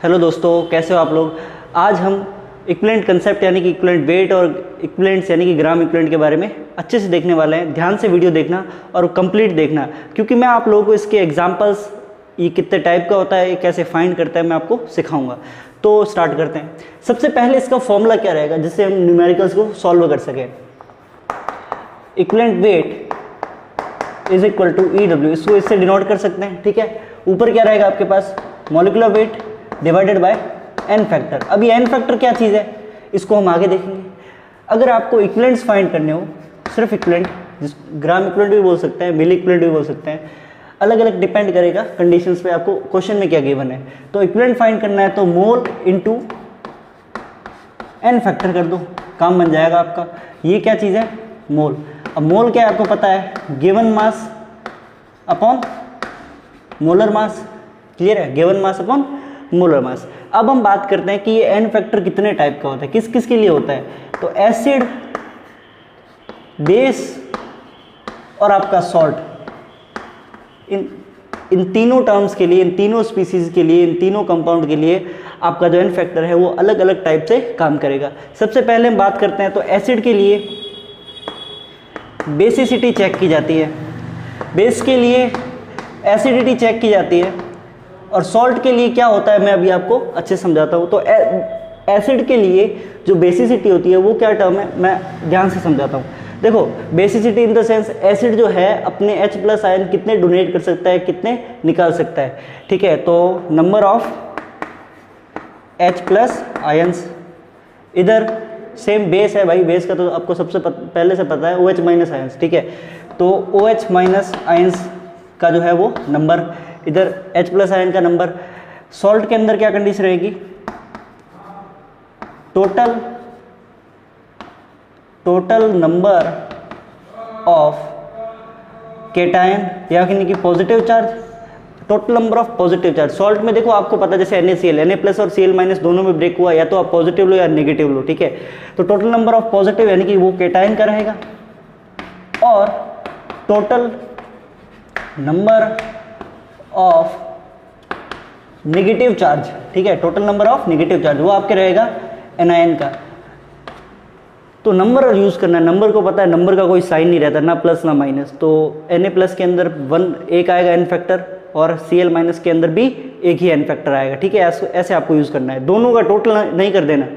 Hello दोस्तों, कैसे हो आप लोग। आज हम इक्विवेलेंट कंसेप्ट यानी कि इक्विवेलेंट वेट और इक्विवेलेंट्स यानी कि ग्राम इक्विवेलेंट के बारे में अच्छे से देखने वाले हैं। ध्यान से वीडियो देखना और कंप्लीट देखना, क्योंकि मैं आप लोगों को इसके एग्जांपल्स, ये कितने टाइप का होता है, ये कैसे फाइंड करता है, मैं आपको सिखाऊंगा। तो स्टार्ट करते हैं। सबसे पहले इसका फॉर्मूला क्या रहेगा जिससे हम न्यूमेरिकल्स को सॉल्व कर सकें। Equivalent weight is equal to EW, इसको इससे डिनोट कर सकते हैं। ठीक है, ऊपर क्या रहेगा आपके पास, molecular weight divided by n factor. अब ये n फैक्टर क्या चीज़ है, इसको हम आगे देखेंगे। अगर आपको इक्विवेलेंट्स फाइंड करने हो, सिर्फ इक्विवेलेंट, ग्राम इक्विवेलेंट भी बोल सकते हैं, मिली इक्विवेलेंट भी बोल सकते हैं, अलग अलग डिपेंड करेगा कंडीशंस पे, आपको क्वेश्चन में क्या गिवन है। तो इक्विवेलेंट फाइंड करना है तो मोल इंटू n फैक्टर कर दो, काम बन जाएगा आपका। ये क्या चीज़ है, मोल। अब मोल क्या है आपको पता है, given mass upon molar mass. Clear है, given mass upon molar mass. अब हम बात करते हैं कि ये n फैक्टर कितने टाइप का होता है, किस किस के लिए होता है। तो एसिड, बेस और आपका सॉल्ट, इन तीनों टर्म्स के लिए, इन तीनों स्पीसीज के लिए, इन तीनों कंपाउंड के लिए आपका जो n फैक्टर है वो अलग अलग टाइप से काम करेगा। सबसे पहले हम बात करते हैं तो एसिड के लिए बेसिसिटी चेक की जाती है, बेस के लिए एसिडिटी चेक की जाती है, और सॉल्ट के लिए क्या होता है मैं अभी आपको अच्छे से समझाता हूँ। तो एसिड के लिए जो बेसिसिटी होती है वो क्या टर्म है, मैं ध्यान से समझाता हूँ। देखो, basicity in the sense acid जो है अपने H+ आयन कितने डोनेट कर सकता है, कितने निकाल सकता है। ठीक है, तो नंबर ऑफ H+ आयन्स, इधर सेम बेस है भाई, बेस का तो आपको सबसे पहले से पता है, OH- आयन्स। ठीक है, तो OH- आयन्स का जो है वो नंबर, इधर H+ आयन का नंबर। सॉल्ट के अंदर क्या कंडीशन रहेगी, टोटल नंबर ऑफ केटायन या कि positive charge, total number of positive charge. Salt में देखो आपको पता है जैसे NaCl, Na+ और Cl- दोनों में ब्रेक हुआ, या तो आप पॉजिटिव लो या नेगेटिव लो। ठीक है, तो टोटल नंबर ऑफ पॉजिटिव यानी कि वो केटायन का रहेगा, और total number of negative charge, ठीक है, total number of negative charge वो आपके रहेगा एनायन का। तो नंबर यूज करना है, नंबर को पता है, नंबर का कोई साइन नहीं रहता, ना प्लस ना माइनस। तो Na+ के अंदर एक आएगा n फैक्टर, और Cl- के अंदर भी एक ही n फैक्टर आएगा। ठीक है, ऐसे आपको यूज करना है, दोनों का टोटल नहीं कर देना,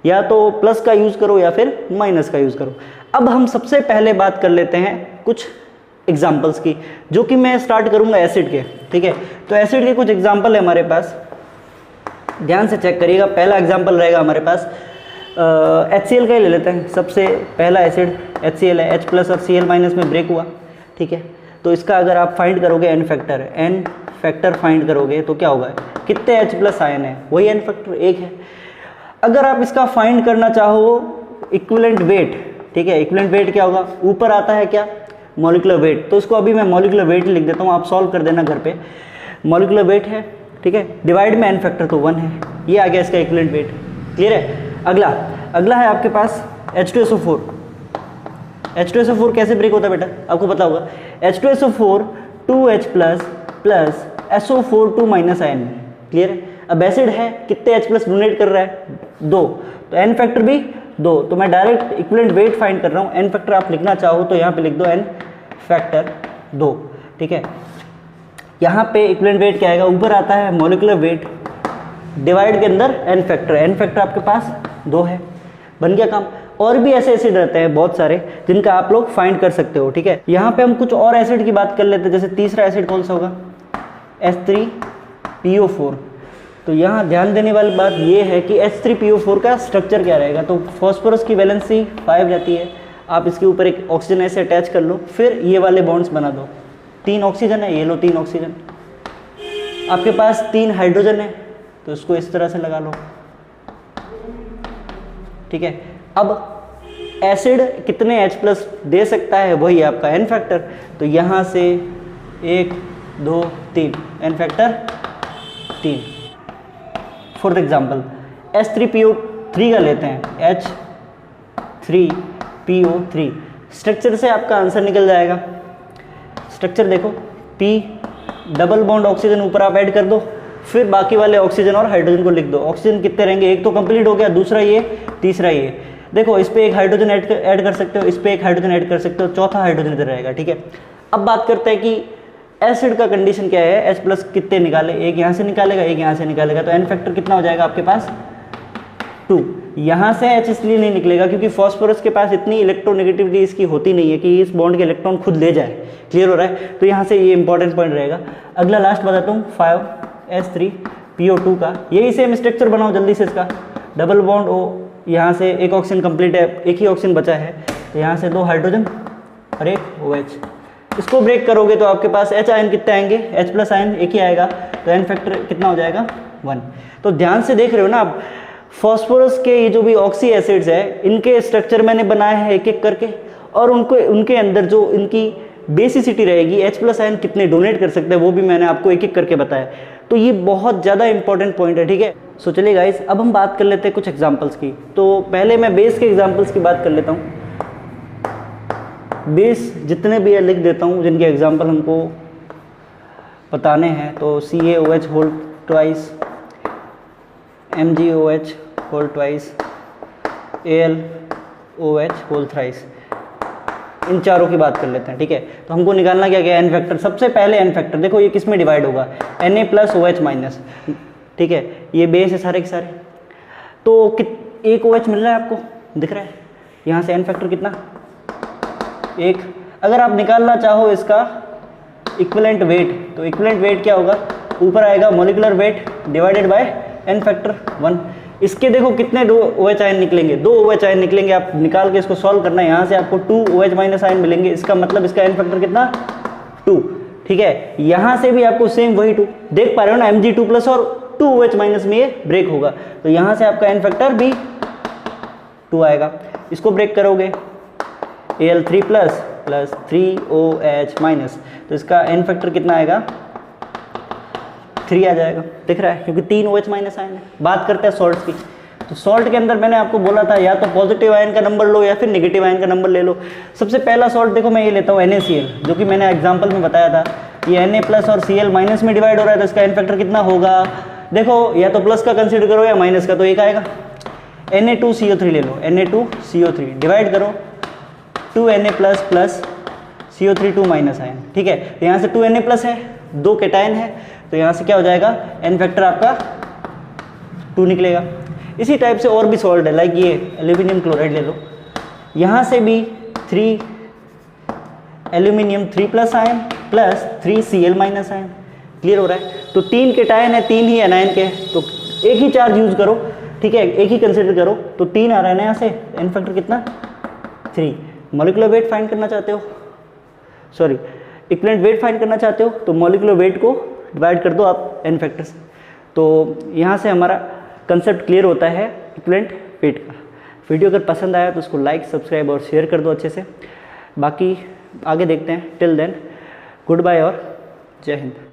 या तो प्लस का यूज करो या फिर माइनस का यूज करो। अब हम सबसे पहले बात कर लेते हैं कुछ एग्जाम्पल्स की, जो कि मैं स्टार्ट करूंगा एसिड के। ठीक है, तो एसिड के कुछ एग्जाम्पल है हमारे पास, ध्यान से चेक करिएगा। पहला एग्जाम्पल रहेगा हमारे पास HCl का ही ले लेते हैं। सबसे पहला एसिड HCl है, H+ और Cl- में ब्रेक हुआ। ठीक है, तो इसका अगर आप फाइंड करोगे n फैक्टर फाइंड करोगे तो क्या होगा, कितने H+ आयन है, वही n फैक्टर 1 है। अगर आप इसका फाइंड करना चाहो इक्विवेलेंट वेट, ठीक है, इक्विवेलेंट वेट क्या होगा, ऊपर आता है क्या, मॉलिक्यूलर वेट। तो इसको अभी मैं मॉलिक्यूलर वेट लिख देता हूँ, आप सॉल्व कर देना घर पे। मॉलिक्यूलर वेट है, ठीक है, डिवाइड में n फैक्टर तो 1 है, ये आ गया इसका इक्विवेलेंट वेट। क्लियर है। अगला है आपके पास H2SO4। H2SO4 कैसे ब्रेक होता है बेटा, आपको पता होगा। H2SO4 2H+ plus SO4 2- ion. Clear है। अब एसिड है, कितने H+ डोनेट कर रहा है, 2, तो n फैक्टर भी 2। तो मैं डायरेक्ट इक्विवेलेंट वेट फाइंड कर रहा हूँ। n फैक्टर आप लिखना चाहो तो यहाँ पे लिख दो n फैक्टर 2। ठीक है, यहाँ पे इक्विवेलेंट वेट क्या आएगा, ऊपर आता है मॉलिक्यूलर वेट डिवाइड के अंदर n फैक्टर आपके पास 2 है, बन गया काम। और भी ऐसे एसिड रहते हैं बहुत सारे जिनका आप लोग फाइंड कर सकते हो। ठीक है, यहाँ पे हम कुछ और एसिड की बात कर लेते हैं। जैसे तीसरा एसिड कौन सा होगा, H3PO4। तो यहाँ ध्यान देने वाली बात ये है कि H3PO4 का स्ट्रक्चर क्या रहेगा। तो फॉस्फोरस की वैलेंसी 5 रहती है, आप इसके ऊपर एक ऑक्सीजन ऐसे अटैच कर लो, फिर ये वाले बॉन्ड्स बना दो। 3 ऑक्सीजन है, ये लो 3 ऑक्सीजन। आपके पास 3 हाइड्रोजन है, तो इसको इस तरह से लगा लो। ठीक है, अब एसिड कितने H+ दे सकता है, वही आपका n फैक्टर। तो यहाँ से 1 2 3 n factor 3। Fourth example H3PO3 का लेते हैं, H3PO3। स्ट्रक्चर से आपका आंसर निकल जाएगा। स्ट्रक्चर देखो, P डबल बॉन्ड ऑक्सीजन ऊपर आप ऐड कर दो, फिर बाकी वाले ऑक्सीजन और हाइड्रोजन को लिख दो। ऑक्सीजन कितने रहेंगे, एक तो कंप्लीट हो गया, दूसरा ये, तीसरा ये। देखो इस पे एक हाइड्रोजन ऐड कर सकते हो, इस पे एक हाइड्रोजन ऐड कर सकते हो, चौथा हाइड्रोजन इधर रहेगा। ठीक है, अब बात करते हैं कि एसिड का कंडीशन क्या है। H प्लस कितने निकाले, एक यहाँ से निकालेगा, एक यहाँ से निकालेगा, तो एन फैक्टर कितना हो जाएगा आपके पास 2। यहाँ से H इसलिए नहीं निकलेगा क्योंकि फॉस्फोरस के पास इतनी इलेक्ट्रोनेगेटिविटी इसकी होती नहीं है कि इस बॉन्ड के इलेक्ट्रॉन खुद ले जाए। क्लियर हो रहा है, तो यहाँ से ये इंपॉर्टेंट पॉइंट रहेगा। अगला लास्ट बताता हूँ 5s3PO2 का, यही सेम स्ट्रक्चर बनाओ जल्दी से इसका। डबल बॉन्ड O, यहाँ से एक ऑक्सीजन कंप्लीट है, एक ही ऑक्सीजन बचा है, तो यहाँ से 2 हाइड्रोजन और एक OH। इसको ब्रेक करोगे तो आपके पास H आयन कितने आएंगे, H प्लस आयन एक ही आएगा, तो एन फैक्टर कितना हो जाएगा 1। तो ध्यान से देख रहे हो ना आप, फॉस्फोरस के ये जो भी ऑक्सी एसिड्स है इनके स्ट्रक्चर मैंने बनाए हैं एक एक करके, और उनके अंदर जो इनकी बेसिसिटी रहेगी, H प्लस आयन कितने डोनेट कर सकते हैं वो भी मैंने आपको एक एक करके बताया। तो ये बहुत ज़्यादा इंपॉर्टेंट पॉइंट है। ठीक है, सो चलिए गाइस, अब हम बात कर लेते हैं कुछ एग्जांपल्स की। तो पहले मैं बेस के एग्जांपल्स की बात कर लेता हूँ। बेस जितने भी है लिख देता हूँ जिनके एग्जांपल हमको बताने हैं। तो CaOH whole twice, MgOH whole twice, AlOH whole thrice, इन चारों की बात कर लेते हैं। ठीक है, तो हमको निकालना क्या क्या एन फैक्टर। सबसे पहले एन फैक्टर देखो ये किस में डिवाइड होगा, Na प्लस OH माइनस। ठीक है, ये बेस है सारे के सारे, तो एक OH मिल रहा है आपको, दिख रहा है। यहाँ से एन फैक्टर कितना, 1। अगर आप निकालना चाहो इसका इक्विवेलेंट वेट, तो इक्विवेलेंट वेट क्या होगा, ऊपर आएगा molecular weight divided by n factor 1। इसके देखो कितने 2 OH आयन निकलेंगे, 2 OH आयन निकलेंगे। आप निकाल के इसको सॉल्व करना है, यहाँ से आपको 2 OH माइनस आयन मिलेंगे। इसका मतलब इसका एन फैक्टर कितना 2। ठीक है, यहाँ से भी आपको सेम वही 2 देख पा रहे हो ना, Mg2 प्लस और 2 OH माइनस में ये ब्रेक होगा, तो यहाँ से आपका एन फैक्टर भी 2 आएगा। इसको ब्रेक करोगे Al3 प्लस 3OH माइनस, तो इसका एन फैक्टर कितना आएगा 3 आ जाएगा। दिख रहा है, क्योंकि 3 OH माइनस आयन है। बात करते हैं सॉल्ट की। तो सॉल्ट के अंदर मैंने आपको बोला था या तो पॉजिटिव आयन का नंबर लो या फिर नेगेटिव आयन का नंबर ले लो। सबसे पहला सॉल्ट देखो मैं ये लेता हूँ NaCl, जो कि मैंने एग्जाम्पल में बताया था। ये Na प्लस और Cl माइनस में डिवाइड हो रहा है, तो इसका एन फैक्टर कितना होगा, देखो या तो प्लस का कंसिडर करो या माइनस का, तो एक आएगा। Na2CO3 ले लो, Na2CO3 डिवाइड करो 2Na plus plus CO3 2 minus ion. ठीक है, तो यहाँ से 2Na प्लस है, 2 केटायन है, तो यहाँ से क्या हो जाएगा एन फैक्टर आपका 2 निकलेगा। इसी टाइप से और भी सॉल्ट है, लाइक ये एल्यूमिनियम क्लोराइड ले लो, यहाँ से भी 3 aluminium 3 plus ion plus 3 Cl minus ion. Clear हो रहा है, तो 3 केटायन है, 3 ही एनायन के, तो एक ही चार्ज यूज करो। ठीक है, एक ही कंसिडर करो, तो 3 आ रहा है ना यहाँ से, एन फैक्टर कितना 3। मॉलिक्यूलर वेट फाइंड करना चाहते हो, सॉरी इक्विवेलेंट वेट फाइंड करना चाहते हो, तो मॉलिक्यूलर वेट को डिवाइड कर दो आप एन फैक्टर से। तो यहाँ से हमारा कंसेप्ट क्लियर होता है इक्विवेलेंट वेट का। वीडियो अगर पसंद आया तो उसको लाइक, सब्सक्राइब और शेयर कर दो अच्छे से। बाकी आगे देखते हैं। टिल देन गुड बाय और जय हिंद।